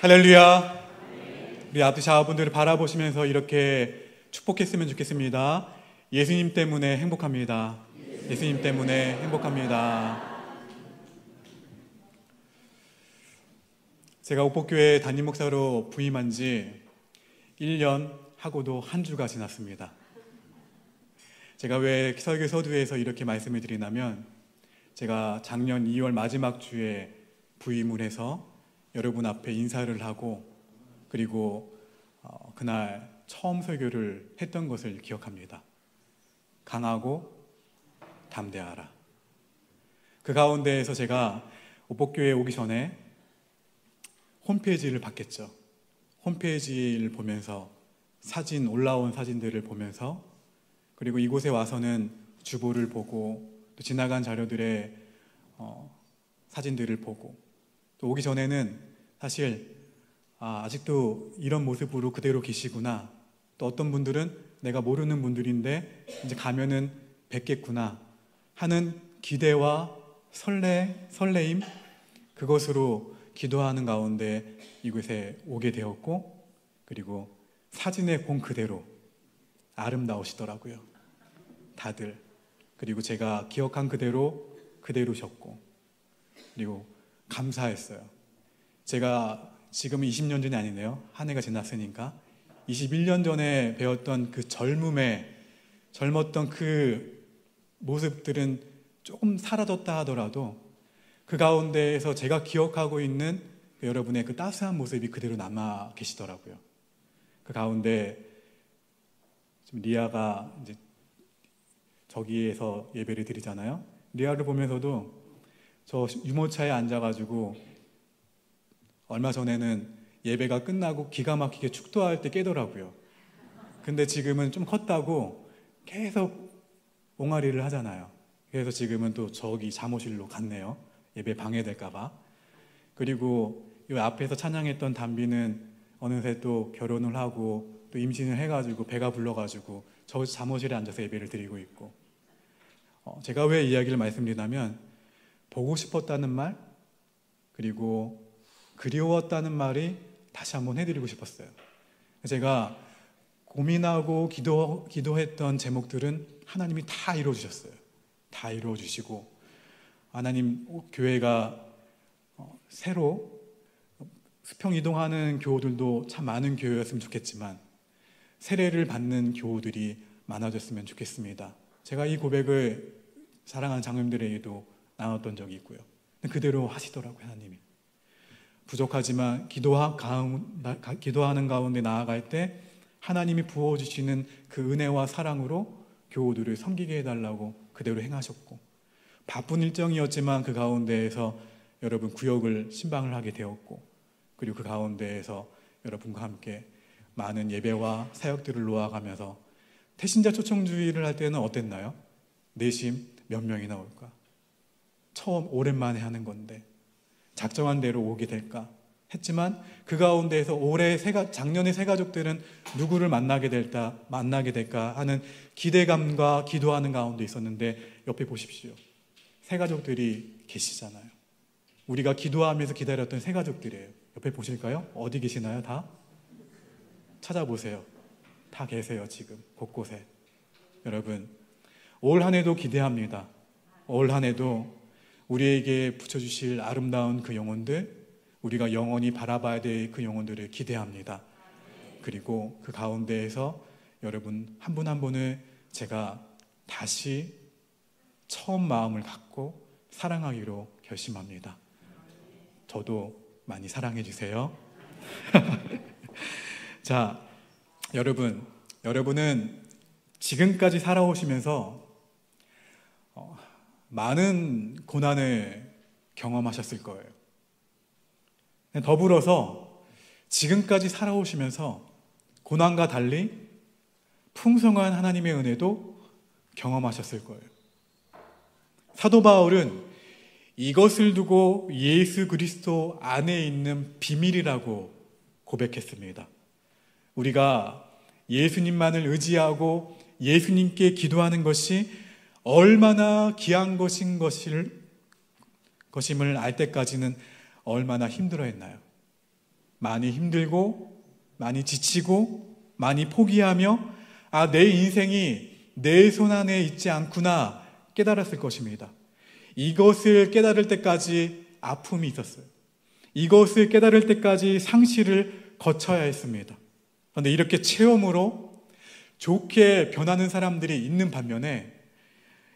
할렐루야. 우리 앞뒤 자분들을 바라보시면서 이렇게 축복했으면 좋겠습니다. 예수님 때문에 행복합니다. 예수님 때문에 행복합니다. 제가 옥복교회 담임 목사로 부임한 지 1년 하고도 한 주가 지났습니다. 제가 왜 설교 서두에서 이렇게 말씀을 드리냐면, 제가 작년 2월 마지막 주에 부임을 해서 여러분 앞에 인사를 하고, 그리고 그날 처음 설교를 했던 것을 기억합니다. 강하고 담대하라. 그 가운데에서 제가 옥복교회에 오기 전에 홈페이지를 봤겠죠. 홈페이지를 보면서 올라온 사진들을 보면서, 그리고 이곳에 와서는 주보를 보고, 또 지나간 자료들의 사진들을 보고, 또 오기 전에는 사실 아직도 이런 모습으로 그대로 계시구나, 또 어떤 분들은 내가 모르는 분들인데 이제 가면은 뵙겠구나 하는 기대와 설레임, 그것으로 기도하는 가운데 이곳에 오게 되었고, 그리고 사진에 본 그대로 아름다우시더라고요, 다들. 그리고 제가 기억한 그대로셨고, 그리고 감사했어요. 제가 지금 20년 전이 아니네요. 한 해가 지났으니까 21년 전에 배웠던 그 젊었던 그 모습들은 조금 사라졌다 하더라도, 그 가운데에서 제가 기억하고 있는 여러분의 그 따스한 모습이 그대로 남아 계시더라고요. 그 가운데 지금 리아가 이제 저기에서 예배를 드리잖아요. 리아를 보면서도 저 유모차에 앉아가지고 얼마 전에는 예배가 끝나고 기가 막히게 축도할 때 깨더라고요. 근데 지금은 좀 컸다고 계속 옹알이를 하잖아요. 그래서 지금은 또 저기 잠옷실로 갔네요. 예배 방해될까봐. 그리고 이 앞에서 찬양했던 담비는 어느새 또 결혼을 하고 또 임신을 해가지고 배가 불러가지고 저 잠옷실에 앉아서 예배를 드리고 있고, 제가 왜 이야기를 말씀드리냐면, 보고 싶었다는 말, 그리고 그리웠다는 말이 다시 한번 해드리고 싶었어요. 제가 고민하고 기도했던 제목들은 하나님이 다 이루어주셨어요. 다 이루어주시고, 하나님 교회가 새로 수평 이동하는 교우들도 참 많은 교회였으면 좋겠지만, 세례를 받는 교우들이 많아졌으면 좋겠습니다. 제가 이 고백을 사랑하는 장로님들에게도 나눴던 적이 있고요. 그대로 하시더라고요, 하나님이. 부족하지만 기도하는 가운데 나아갈 때 하나님이 부어주시는 그 은혜와 사랑으로 교우들을 섬기게 해달라고 그대로 행하셨고, 바쁜 일정이었지만 그 가운데에서 여러분 구역을 신방을 하게 되었고, 그리고 그 가운데에서 여러분과 함께 많은 예배와 사역들을 놓아가면서, 태신자 초청주의를 할 때는 어땠나요? 내심 몇 명이나 올까? 처음 오랜만에 하는 건데 작정한 대로 오게 될까 했지만, 그 가운데에서 작년의 새 가족들은 누구를 만나게 될까 하는 기대감과 기도하는 가운데 있었는데, 옆에 보십시오. 새 가족들이 계시잖아요. 우리가 기도하면서 기다렸던 새 가족들이에요. 옆에 보실까요? 어디 계시나요? 다? 찾아보세요. 다 계세요, 지금 곳곳에. 여러분, 올 한 해도 기대합니다. 올 한 해도 우리에게 붙여주실 아름다운 그 영혼들, 우리가 영원히 바라봐야 될 그 영혼들을 기대합니다. 그리고 그 가운데에서 여러분 한 분 한 분을 제가 다시 처음 마음을 갖고 사랑하기로 결심합니다. 저도 많이 사랑해 주세요. 자, 여러분은 지금까지 살아오시면서 많은 고난을 경험하셨을 거예요. 더불어서 지금까지 살아오시면서 고난과 달리 풍성한 하나님의 은혜도 경험하셨을 거예요. 사도 바울은 이것을 두고 예수 그리스도 안에 있는 비밀이라고 고백했습니다. 우리가 예수님만을 의지하고 예수님께 기도하는 것이 얼마나 귀한 것임을 알 때까지는 얼마나 힘들어했나요? 많이 힘들고 많이 지치고 많이 포기하며 내 인생이 내 손 안에 있지 않구나 깨달았을 것입니다. 이것을 깨달을 때까지 아픔이 있었어요. 이것을 깨달을 때까지 상실을 거쳐야 했습니다. 그런데 이렇게 체험으로 좋게 변하는 사람들이 있는 반면에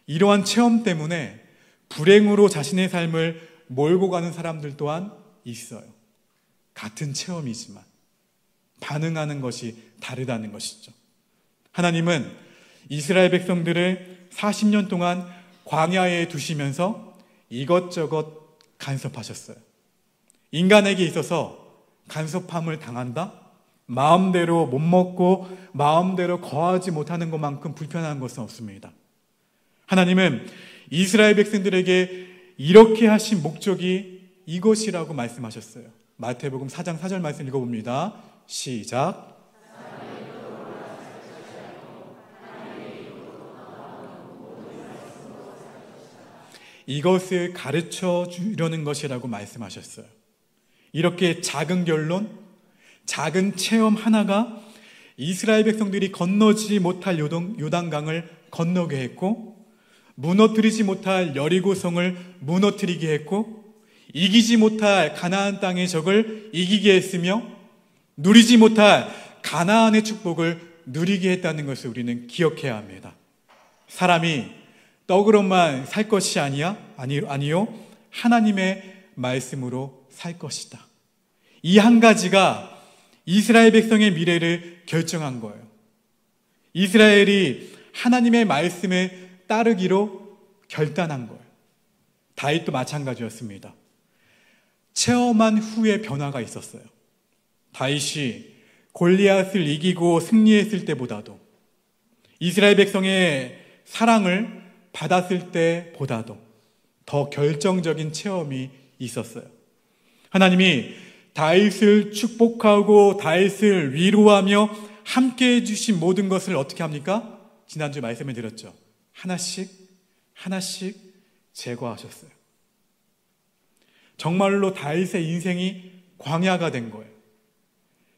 이러한 체험 때문에 불행으로 자신의 삶을 몰고 가는 사람들 또한 있어요. 같은 체험이지만 반응하는 것이 다르다는 것이죠. 하나님은 이스라엘 백성들을 40년 동안 광야에 두시면서 이것저것 간섭하셨어요. 인간에게 있어서 간섭함을 당한다? 마음대로 못 먹고 마음대로 거하지 못하는 것만큼 불편한 것은 없습니다. 하나님은 이스라엘 백성들에게 이렇게 하신 목적이 이것이라고 말씀하셨어요. 마태복음 4장 4절 말씀 읽어봅니다. 시작. 이것을 가르쳐 주려는 것이라고 말씀하셨어요. 이렇게 작은 결론, 작은 체험 하나가 이스라엘 백성들이 건너지 못할 요단강을 건너게 했고, 무너뜨리지 못할 여리고성을 무너뜨리게 했고, 이기지 못할 가나안 땅의 적을 이기게 했으며, 누리지 못할 가나안의 축복을 누리게 했다는 것을 우리는 기억해야 합니다. 사람이 떡으로만 살 것이 아니요 하나님의 말씀으로 살 것이다. 이 한 가지가 이스라엘 백성의 미래를 결정한 거예요. 이스라엘이 하나님의 말씀에 따르기로 결단한 거예요. 다윗도 마찬가지였습니다. 체험한 후에 변화가 있었어요. 다윗이 골리앗을 이기고 승리했을 때보다도, 이스라엘 백성의 사랑을 받았을 때보다도 더 결정적인 체험이 있었어요. 하나님이 다윗을 축복하고 다윗을 위로하며 함께 해주신 모든 것을 어떻게 합니까? 지난주 말씀을 드렸죠. 하나씩 제거하셨어요. 정말로 다윗의 인생이 광야가 된 거예요.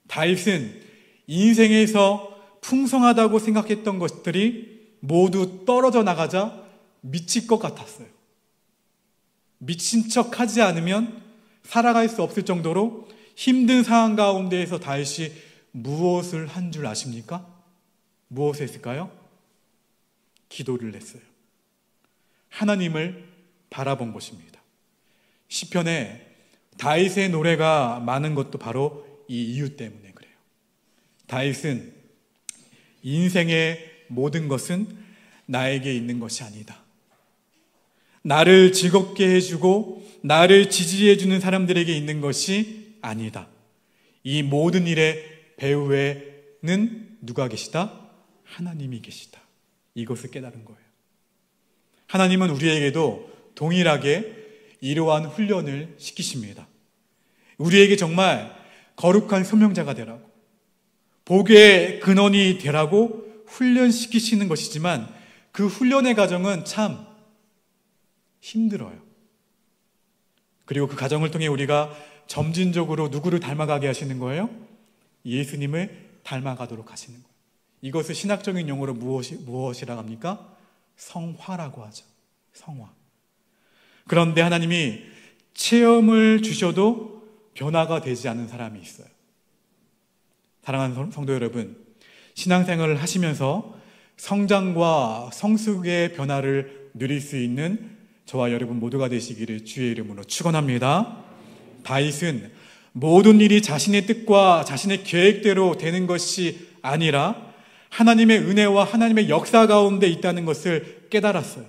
다윗은 인생에서 풍성하다고 생각했던 것들이 모두 떨어져 나가자 미칠 것 같았어요. 미친 척 하지 않으면 살아갈 수 없을 정도로 힘든 상황 가운데에서 다윗이 무엇을 한 줄 아십니까? 무엇을 했을까요? 기도를 했어요. 하나님을 바라본 것입니다. 시편에 다윗의 노래가 많은 것도 바로 이 이유 때문에 그래요. 다윗은 인생의 모든 것은 나에게 있는 것이 아니다. 나를 즐겁게 해주고 나를 지지해주는 사람들에게 있는 것이 아니다. 이 모든 일의 배후에는 누가 계시다? 하나님이 계시다. 이것을 깨달은 거예요. 하나님은 우리에게도 동일하게 이러한 훈련을 시키십니다. 우리에게 정말 거룩한 소명자가 되라고, 복의 근원이 되라고 훈련시키시는 것이지만 그 훈련의 과정은 참 힘들어요. 그리고 그 과정을 통해 우리가 점진적으로 누구를 닮아가게 하시는 거예요? 예수님을 닮아가도록 하시는 거예요. 이것을 신학적인 용어로 무엇이라고 합니까? 성화라고 하죠. 성화. 그런데 하나님이 체험을 주셔도 변화가 되지 않은 사람이 있어요. 사랑하는 성도 여러분, 신앙생활을 하시면서 성장과 성숙의 변화를 누릴 수 있는 저와 여러분 모두가 되시기를 주의 이름으로 축원합니다. 다윗은 모든 일이 자신의 뜻과 자신의 계획대로 되는 것이 아니라 하나님의 은혜와 하나님의 역사 가운데 있다는 것을 깨달았어요.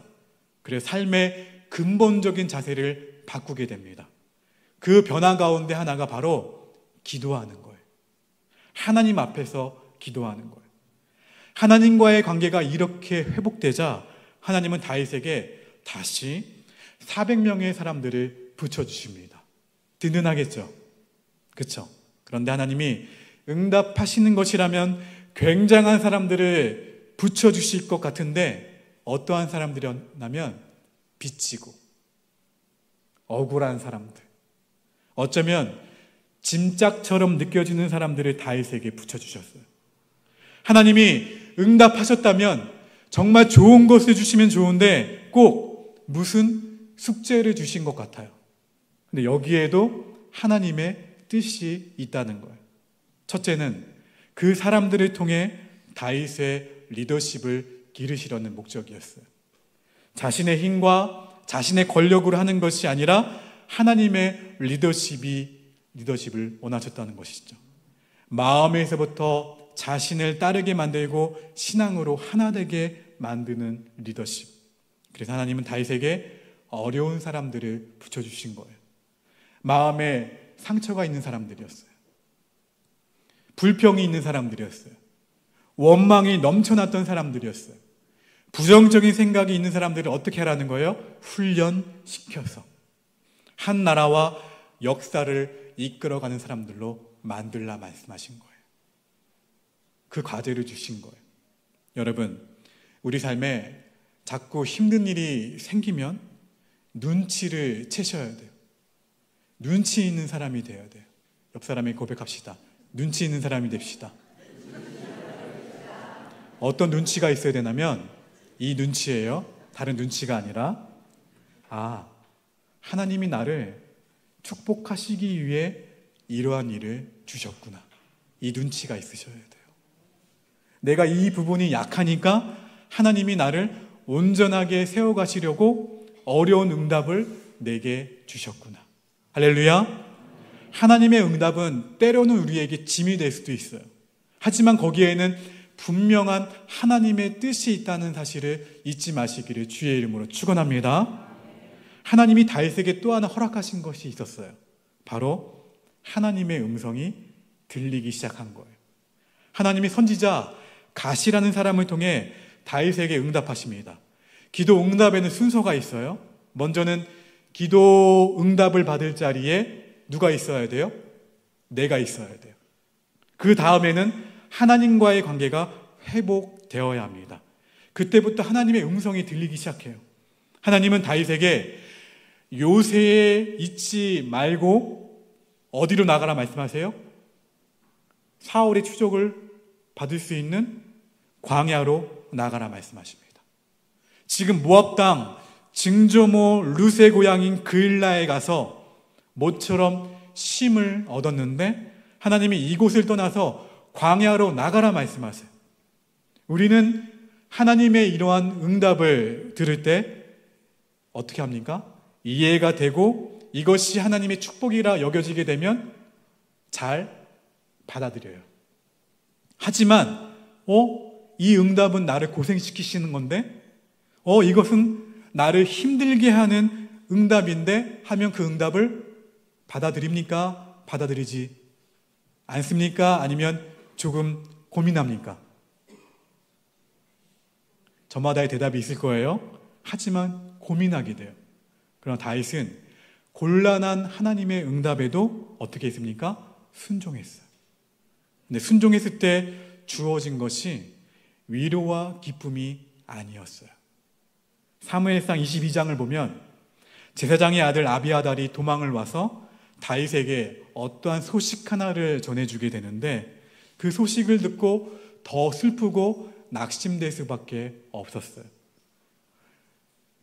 그래서 삶의 근본적인 자세를 바꾸게 됩니다. 그 변화 가운데 하나가 바로 기도하는 거예요. 하나님 앞에서 기도하는 거예요. 하나님과의 관계가 이렇게 회복되자 하나님은 다윗에게 다시 400명의 사람들을 붙여주십니다. 든든하겠죠? 그렇죠? 그런데 하나님이 응답하시는 것이라면 굉장한 사람들을 붙여주실 것 같은데 어떠한 사람들이었냐면 빚지고 억울한 사람들, 어쩌면 짐짝처럼 느껴지는 사람들을 다윗에게 붙여주셨어요. 하나님이 응답하셨다면 정말 좋은 것을 주시면 좋은데 꼭 무슨 숙제를 주신 것 같아요. 근데 여기에도 하나님의 뜻이 있다는 거예요. 첫째는 그 사람들을 통해 다윗의 리더십을 기르시려는 목적이었어요. 자신의 힘과 자신의 권력으로 하는 것이 아니라 하나님의 리더십을 원하셨다는 것이죠. 마음에서부터 자신을 따르게 만들고 신앙으로 하나 되게 만드는 리더십. 그래서 하나님은 다윗에게 어려운 사람들을 붙여주신 거예요. 마음에 상처가 있는 사람들이었어요. 불평이 있는 사람들이었어요. 원망이 넘쳐났던 사람들이었어요. 부정적인 생각이 있는 사람들을 어떻게 하라는 거예요? 훈련시켜서 한 나라와 역사를 이끌어가는 사람들로 만들라 말씀하신 거예요. 그 과제를 주신 거예요. 여러분, 우리 삶에 자꾸 힘든 일이 생기면 눈치를 채셔야 돼요. 눈치 있는 사람이 되어야 돼요. 옆 사람에게 고백합시다. 눈치 있는 사람이 됩시다. 어떤 눈치가 있어야 되냐면 이 눈치예요. 다른 눈치가 아니라 하나님이 나를 축복하시기 위해 이러한 일을 주셨구나. 이 눈치가 있으셔야 돼요. 내가 이 부분이 약하니까 하나님이 나를 온전하게 세워가시려고 어려운 응답을 내게 주셨구나. 할렐루야. 하나님의 응답은 때로는 우리에게 짐이 될 수도 있어요. 하지만 거기에는 분명한 하나님의 뜻이 있다는 사실을 잊지 마시기를 주의 이름으로 축원합니다. 하나님이 다윗에게 또 하나 허락하신 것이 있었어요. 바로 하나님의 음성이 들리기 시작한 거예요. 하나님이 선지자 갓이라는 사람을 통해 다윗에게 응답하십니다. 기도 응답에는 순서가 있어요. 먼저는 기도 응답을 받을 자리에 누가 있어야 돼요? 내가 있어야 돼요. 그 다음에는 하나님과의 관계가 회복되어야 합니다. 그때부터 하나님의 음성이 들리기 시작해요. 하나님은 다윗에게 요새에 있지 말고 어디로 나가라 말씀하세요? 사울의 추적을 받을 수 있는 광야로 나가라 말씀하십니다. 지금 모압 땅 증조모 룻의 고향인 그일라에 가서 모처럼 쉼을 얻었는데 하나님이 이곳을 떠나서 광야로 나가라 말씀하세요. 우리는 하나님의 이러한 응답을 들을 때 어떻게 합니까? 이해가 되고 이것이 하나님의 축복이라 여겨지게 되면 잘 받아들여요. 하지만 이 응답은 나를 고생시키시는 건데 이것은 나를 힘들게 하는 응답인데 하면 그 응답을 받아들입니까? 받아들이지 않습니까? 아니면 조금 고민합니까? 저마다의 대답이 있을 거예요. 하지만 고민하게 돼요. 그러나 다윗은 곤란한 하나님의 응답에도 어떻게 했습니까? 순종했어요. 근데 순종했을 때 주어진 것이 위로와 기쁨이 아니었어요. 사무엘상 22장을 보면 제사장의 아들 아비아달이 도망을 와서 다윗에게 어떠한 소식 하나를 전해주게 되는데 그 소식을 듣고 더 슬프고 낙심될 수밖에 없었어요.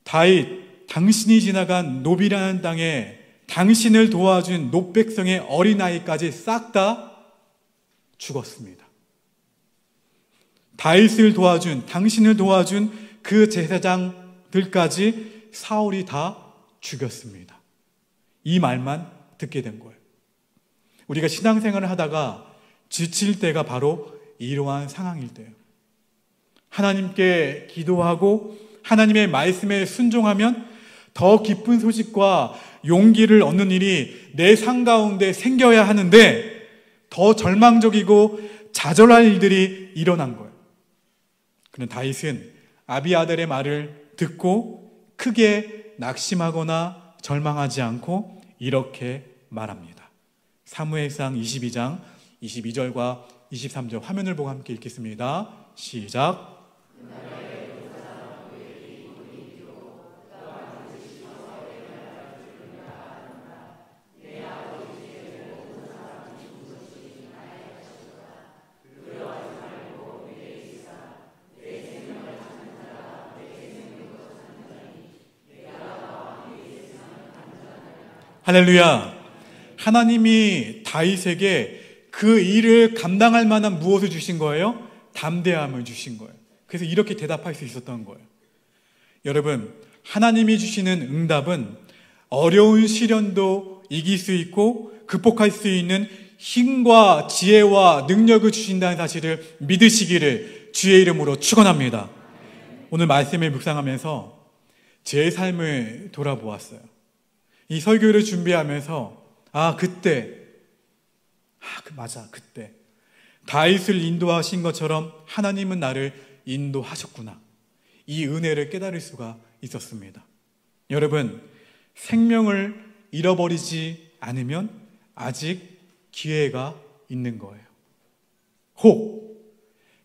다윗, 당신이 지나간 노비라는 땅에 당신을 도와준 노백성의 어린아이까지 싹 다 죽었습니다. 다윗을 도와준, 당신을 도와준 그 제사장들까지 사울이 다 죽였습니다. 이 말만 듣게 된 거예요. 우리가 신앙생활을 하다가 지칠 때가 바로 이러한 상황일 때예요. 하나님께 기도하고 하나님의 말씀에 순종하면 더 기쁜 소식과 용기를 얻는 일이 내 삶 가운데 생겨야 하는데 더 절망적이고 좌절할 일들이 일어난 거예요. 그런데 다윗은 아비아달의 말을 듣고 크게 낙심하거나 절망하지 않고 이렇게 말합니다. 사무엘상 22장 22절과 23절 화면을 보고 함께 읽겠습니다. 시작. 할렐루야. 하나님이 다윗에게 그 일을 감당할 만한 무엇을 주신 거예요? 담대함을 주신 거예요. 그래서 이렇게 대답할 수 있었던 거예요. 여러분, 하나님이 주시는 응답은 어려운 시련도 이길 수 있고 극복할 수 있는 힘과 지혜와 능력을 주신다는 사실을 믿으시기를 주의 이름으로 축원합니다. 오늘 말씀을 묵상하면서 제 삶을 돌아보았어요. 이 설교를 준비하면서 그때 다윗을 인도하신 것처럼 하나님은 나를 인도하셨구나. 이 은혜를 깨달을 수가 있었습니다. 여러분, 생명을 잃어버리지 않으면 아직 기회가 있는 거예요. 혹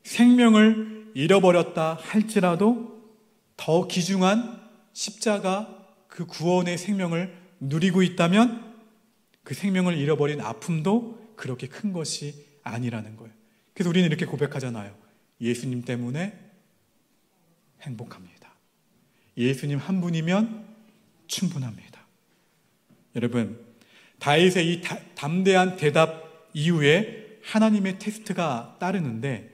생명을 잃어버렸다 할지라도 더 귀중한 십자가 그 구원의 생명을 누리고 있다면 그 생명을 잃어버린 아픔도 그렇게 큰 것이 아니라는 거예요. 그래서 우리는 이렇게 고백하잖아요. 예수님 때문에 행복합니다. 예수님 한 분이면 충분합니다. 여러분, 다윗의 이 담대한 대답 이후에 하나님의 테스트가 따르는데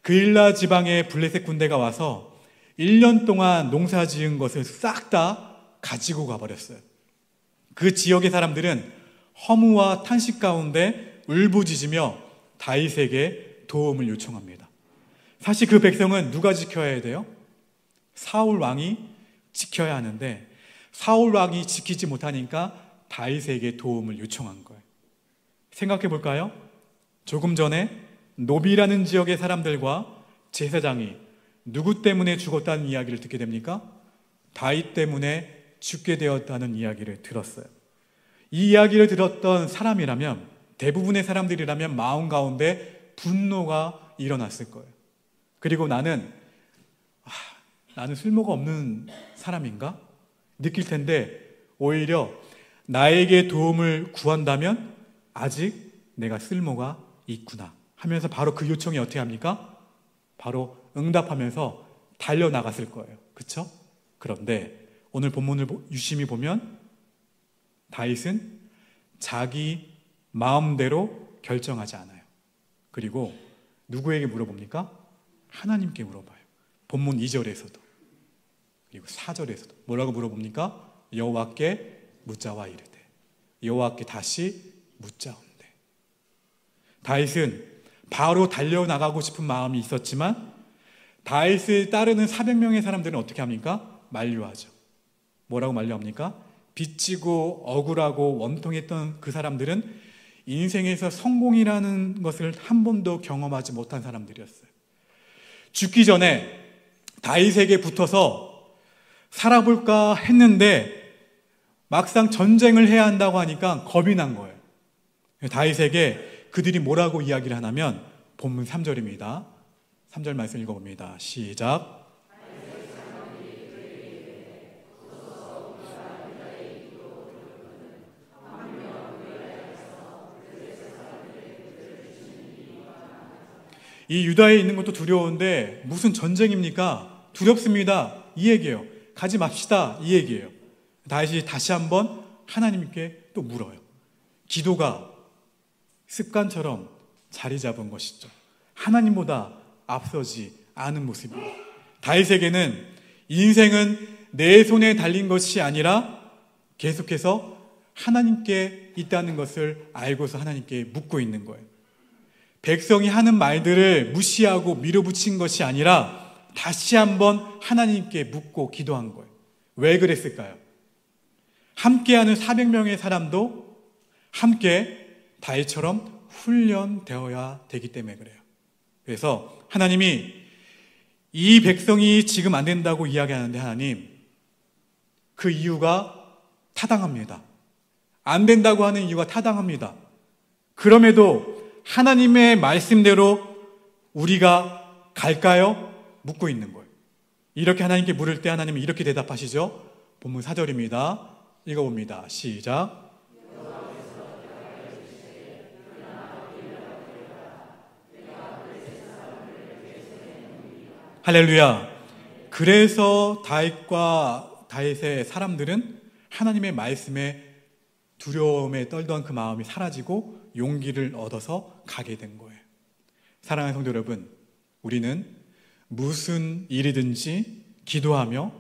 그일라 지방의 블레셋 군대가 와서 1년 동안 농사 지은 것을 싹 다 가지고 가버렸어요. 그 지역의 사람들은 허무와 탄식 가운데 울부짖으며 다윗에게 도움을 요청합니다. 사실 그 백성은 누가 지켜야 돼요? 사울 왕이 지켜야 하는데 사울 왕이 지키지 못하니까 다윗에게 도움을 요청한 거예요. 생각해 볼까요? 조금 전에 노비라는 지역의 사람들과 제사장이 누구 때문에 죽었다는 이야기를 듣게 됩니까? 다윗 때문에 죽게 되었다는 이야기를 들었어요. 이 이야기를 들었던 사람이라면, 대부분의 사람들이라면 마음 가운데 분노가 일어났을 거예요. 그리고 나는 쓸모가 없는 사람인가? 느낄 텐데 오히려 나에게 도움을 구한다면 아직 내가 쓸모가 있구나 하면서 바로 그 요청이 어떻게 합니까? 바로 응답하면서 달려나갔을 거예요. 그렇죠? 그런데 오늘 본문을 유심히 보면 다윗은 자기 마음대로 결정하지 않아요. 그리고 누구에게 물어봅니까? 하나님께 물어봐요. 본문 2절에서도 그리고 4절에서도 뭐라고 물어봅니까? 여호와께 묻자와 이르되 여호와께 다시 묻자온대. 다윗은 바로 달려나가고 싶은 마음이 있었지만 다윗을 따르는 400명의 사람들은 어떻게 합니까? 만류하죠. 뭐라고 만류합니까? 빚지고 억울하고 원통했던 그 사람들은 인생에서 성공이라는 것을 한 번도 경험하지 못한 사람들이었어요. 죽기 전에 다윗에게 붙어서 살아볼까 했는데 막상 전쟁을 해야 한다고 하니까 겁이 난 거예요. 다윗에게 그들이 뭐라고 이야기를 하냐면 본문 3절입니다. 3절 말씀 읽어봅니다. 시작. 이 유다에 있는 것도 두려운데 무슨 전쟁입니까? 두렵습니다. 이 얘기예요. 가지 맙시다. 이 얘기예요. 다윗이 다시 한번 하나님께 또 물어요. 기도가 습관처럼 자리 잡은 것이죠. 하나님보다 앞서지 않은 모습이에요. 다윗에게는 인생은 내 손에 달린 것이 아니라 계속해서 하나님께 있다는 것을 알고서 하나님께 묻고 있는 거예요. 백성이 하는 말들을 무시하고 밀어붙인 것이 아니라 다시 한번 하나님께 묻고 기도한 거예요. 왜 그랬을까요? 함께하는 400명의 사람도 함께 다윗처럼 훈련되어야 되기 때문에 그래요. 그래서 하나님이 이 백성이 지금 안 된다고 이야기하는데 하나님, 그 이유가 타당합니다. 안 된다고 하는 이유가 타당합니다. 그럼에도 하나님의 말씀대로 우리가 갈까요? 묻고 있는 거예요. 이렇게 하나님께 물을 때 하나님은 이렇게 대답하시죠. 본문 4절입니다. 읽어봅니다. 시작. 할렐루야. 그래서 다윗과 다윗의 사람들은 하나님의 말씀에 두려움에 떨던 그 마음이 사라지고 용기를 얻어서 가게 된 거예요. 사랑하는 성도 여러분, 우리는 무슨 일이든지 기도하며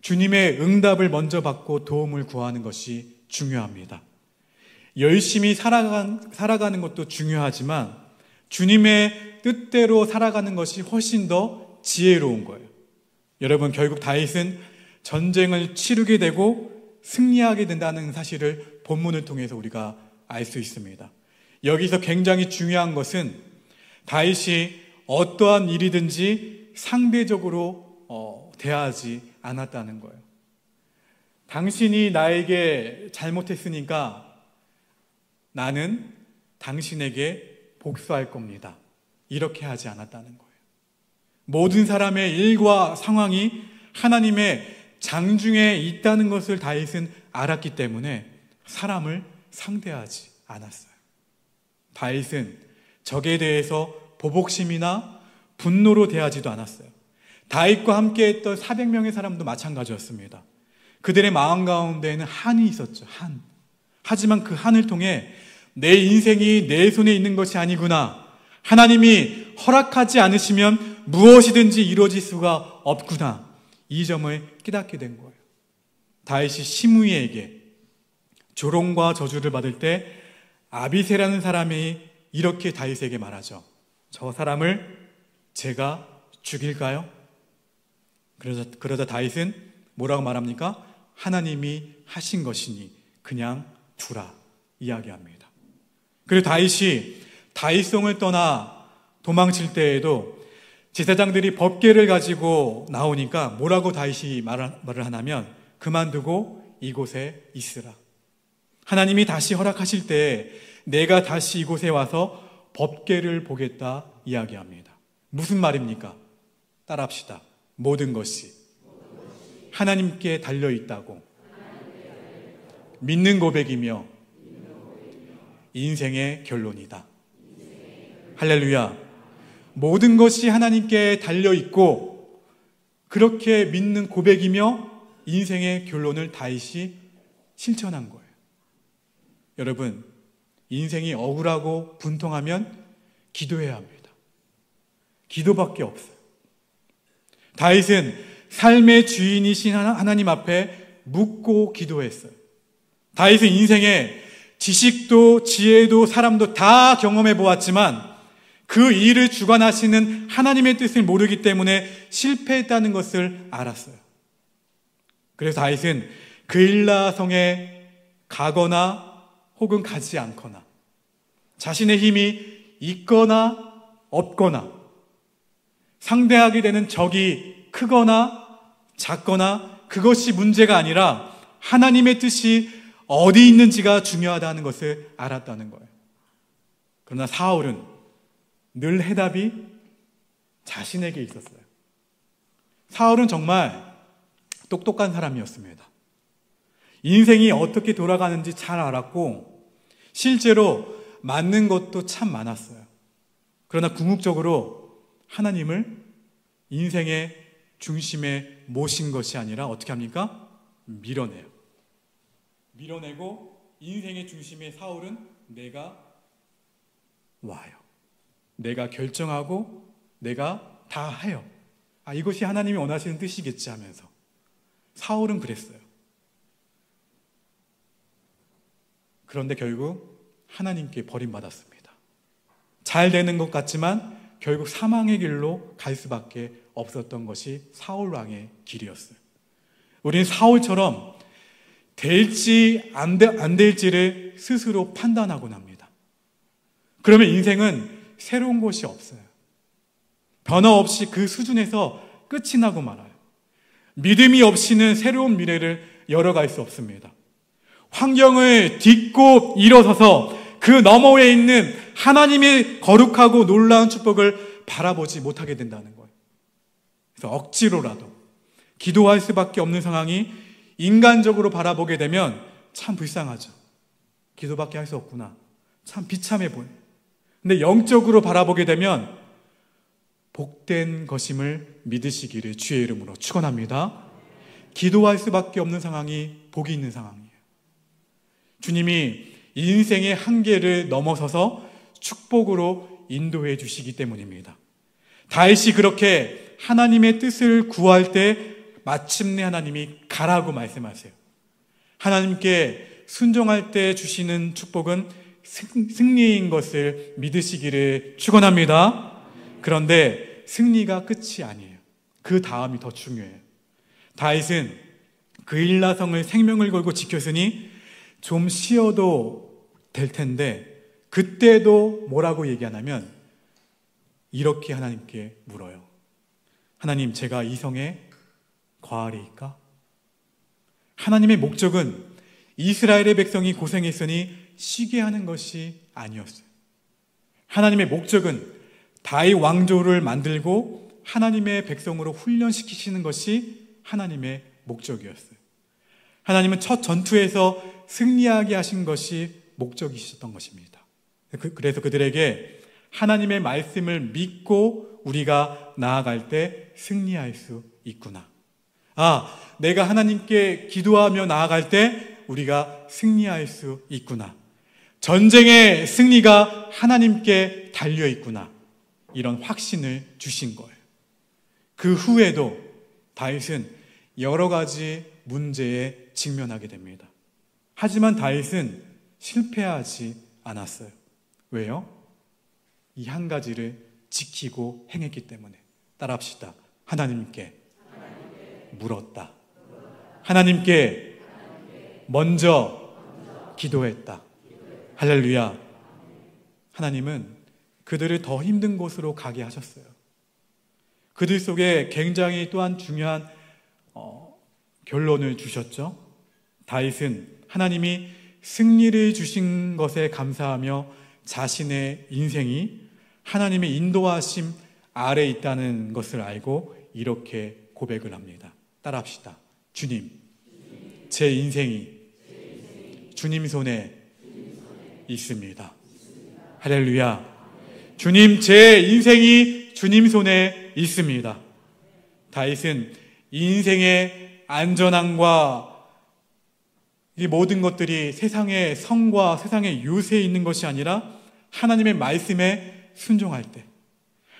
주님의 응답을 먼저 받고 도움을 구하는 것이 중요합니다. 열심히 살아가는 것도 중요하지만 주님의 뜻대로 살아가는 것이 훨씬 더 지혜로운 거예요. 여러분, 결국 다윗은 전쟁을 치르게 되고 승리하게 된다는 사실을 본문을 통해서 우리가 알 수 있습니다. 여기서 굉장히 중요한 것은 다윗이 어떠한 일이든지 상대적으로 대하지 않았다는 거예요. 당신이 나에게 잘못했으니까 나는 당신에게 복수할 겁니다. 이렇게 하지 않았다는 거예요. 모든 사람의 일과 상황이 하나님의 장중에 있다는 것을 다윗은 알았기 때문에 사람을 상대하지 않았어요. 다윗은 적에 대해서 보복심이나 분노로 대하지도 않았어요. 다윗과 함께 했던 400명의 사람도 마찬가지였습니다. 그들의 마음 가운데에는 한이 있었죠. 한. 하지만 그 한을 통해 내 인생이 내 손에 있는 것이 아니구나, 하나님이 허락하지 않으시면 무엇이든지 이루어질 수가 없구나, 이 점을 깨닫게 된 거예요. 다윗이 시므이에게 조롱과 저주를 받을 때 아비새라는 사람이 이렇게 다윗에게 말하죠. 저 사람을 제가 죽일까요? 그러자 다윗은 뭐라고 말합니까? 하나님이 하신 것이니 그냥 두라 이야기합니다. 그리고 다윗이 다윗성을 떠나 도망칠 때에도 제사장들이 법궤를 가지고 나오니까 뭐라고 다윗이 말을 하냐면 그만두고 이곳에 있으라. 하나님이 다시 허락하실 때 내가 다시 이곳에 와서 법궤를 보겠다 이야기합니다. 무슨 말입니까? 따라합시다. 모든 것이 하나님께 달려있다고 믿는 고백이며 인생의 결론이다. 할렐루야. 모든 것이 하나님께 달려있고 그렇게 믿는 고백이며 인생의 결론을 다윗이 실천한 거예요. 여러분, 인생이 억울하고 분통하면 기도해야 합니다. 기도밖에 없어요. 다윗은 삶의 주인이신 하나님 앞에 묻고 기도했어요. 다윗은 인생에 지식도 지혜도 사람도 다 경험해 보았지만 그 일을 주관하시는 하나님의 뜻을 모르기 때문에 실패했다는 것을 알았어요. 그래서 다윗은 그일라 성에 가거나 혹은 가지 않거나 자신의 힘이 있거나 없거나 상대하게 되는 적이 크거나 작거나 그것이 문제가 아니라 하나님의 뜻이 어디 있는지가 중요하다는 것을 알았다는 거예요. 그러나 사울은 늘 해답이 자신에게 있었어요. 사울은 정말 똑똑한 사람이었습니다. 인생이 어떻게 돌아가는지 잘 알았고 실제로 맞는 것도 참 많았어요. 그러나 궁극적으로 하나님을 인생의 중심에 모신 것이 아니라 어떻게 합니까? 밀어내요. 밀어내고 인생의 중심에 사울은 내가 와요. 내가 결정하고 내가 다 해요. 이것이 하나님이 원하시는 뜻이겠지 하면서 사울은 그랬어요. 그런데 결국 하나님께 버림받았습니다. 잘 되는 것 같지만 결국 사망의 길로 갈 수밖에 없었던 것이 사울 왕의 길이었어요. 우리는 사울처럼 될지 안 될지를 스스로 판단하곤 합니다. 그러면 인생은 새로운 것이 없어요. 변화 없이 그 수준에서 끝이 나고 말아요. 믿음이 없이는 새로운 미래를 열어갈 수 없습니다. 환경을 딛고 일어서서 그 너머에 있는 하나님의 거룩하고 놀라운 축복을 바라보지 못하게 된다는 거예요. 그래서 억지로라도 기도할 수밖에 없는 상황이 인간적으로 바라보게 되면 참 불쌍하죠. 기도밖에 할 수 없구나. 참 비참해 보여요. 근데 영적으로 바라보게 되면 복된 것임을 믿으시기를 주의 이름으로 축원합니다. 기도할 수밖에 없는 상황이 복이 있는 상황이에요. 주님이 인생의 한계를 넘어서서 축복으로 인도해 주시기 때문입니다. 다윗이 그렇게 하나님의 뜻을 구할 때 마침내 하나님이 가라고 말씀하세요. 하나님께 순종할 때 주시는 축복은 승리인 것을 믿으시기를 축원합니다. 그런데 승리가 끝이 아니에요. 그 다음이 더 중요해요. 다윗은 그일라성을 생명을 걸고 지켰으니 좀 쉬어도 될 텐데, 그때도 뭐라고 얘기하냐면 이렇게 하나님께 물어요. 하나님, 제가 이 성에 거하리이까? 하나님의 목적은 이스라엘의 백성이 고생했으니 쉬게 하는 것이 아니었어요. 하나님의 목적은 다윗 왕조를 만들고 하나님의 백성으로 훈련시키시는 것이 하나님의 목적이었어요. 하나님은 첫 전투에서 승리하게 하신 것이 목적이셨던 것입니다. 그래서 그들에게 하나님의 말씀을 믿고 우리가 나아갈 때 승리할 수 있구나. 내가 하나님께 기도하며 나아갈 때 우리가 승리할 수 있구나. 전쟁의 승리가 하나님께 달려 있구나. 이런 확신을 주신 거예요. 그 후에도 다윗은 여러 가지 문제에 직면하게 됩니다. 하지만 다윗은 실패하지 않았어요. 왜요? 이 한 가지를 지키고 행했기 때문에. 따라합시다. 하나님께 물었다. 하나님께 먼저 기도했다. 할렐루야. 하나님은 그들을 더 힘든 곳으로 가게 하셨어요. 그들 속에 굉장히 또한 중요한 결론을 주셨죠. 다윗은 하나님이 승리를 주신 것에 감사하며 자신의 인생이 하나님의 인도하심 아래 있다는 것을 알고 이렇게 고백을 합니다. 따라합시다. 주님, 제 인생이 주님 손에 있습니다. 할렐루야. 주님, 제 인생이 주님 손에 있습니다. 다윗은 인생의 안전함과 이 모든 것들이 세상의 성과 세상의 요새에 있는 것이 아니라 하나님의 말씀에 순종할 때,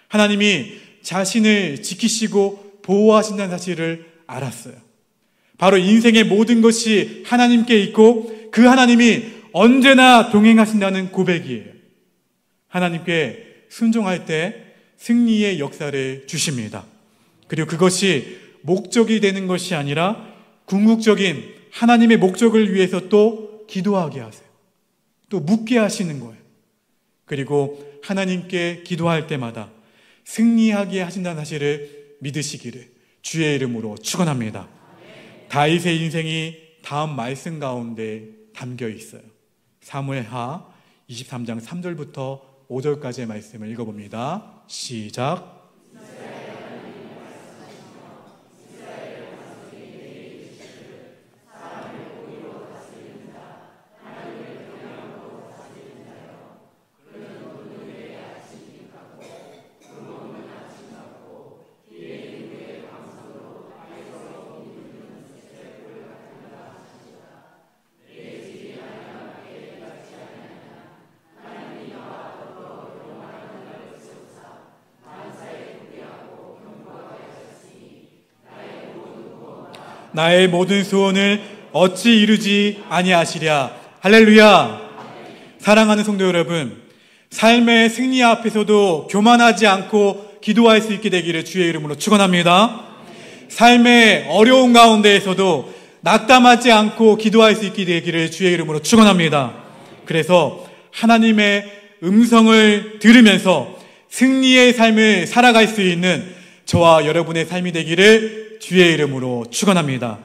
하나님이 자신을 지키시고 보호하신다는 사실을 알았어요. 바로 인생의 모든 것이 하나님께 있고 그 하나님이 언제나 동행하신다는 고백이에요. 하나님께 순종할 때 승리의 역사를 주십니다. 그리고 그것이 목적이 되는 것이 아니라 궁극적인 하나님의 목적을 위해서 또 기도하게 하세요. 또 묻게 하시는 거예요. 그리고 하나님께 기도할 때마다 승리하게 하신다는 사실을 믿으시기를 주의 이름으로 축원합니다. 다윗의 인생이 다음 말씀 가운데 담겨 있어요. 사무엘하 23장 3절부터 5절까지의 말씀을 읽어봅니다. 시작. 나의 모든 소원을 어찌 이루지 아니하시랴. 할렐루야. 사랑하는 성도 여러분, 삶의 승리 앞에서도 교만하지 않고 기도할 수 있게 되기를 주의 이름으로 축원합니다. 삶의 어려운 가운데에서도 낙담하지 않고 기도할 수 있게 되기를 주의 이름으로 축원합니다. 그래서 하나님의 음성을 들으면서 승리의 삶을 살아갈 수 있는 저와 여러분의 삶이 되기를 주의 이름으로 축원합니다.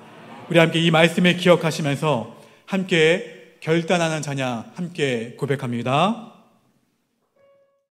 우리 함께 이 말씀을 기억하시면서 함께 결단하는 찬양 함께 고백합니다.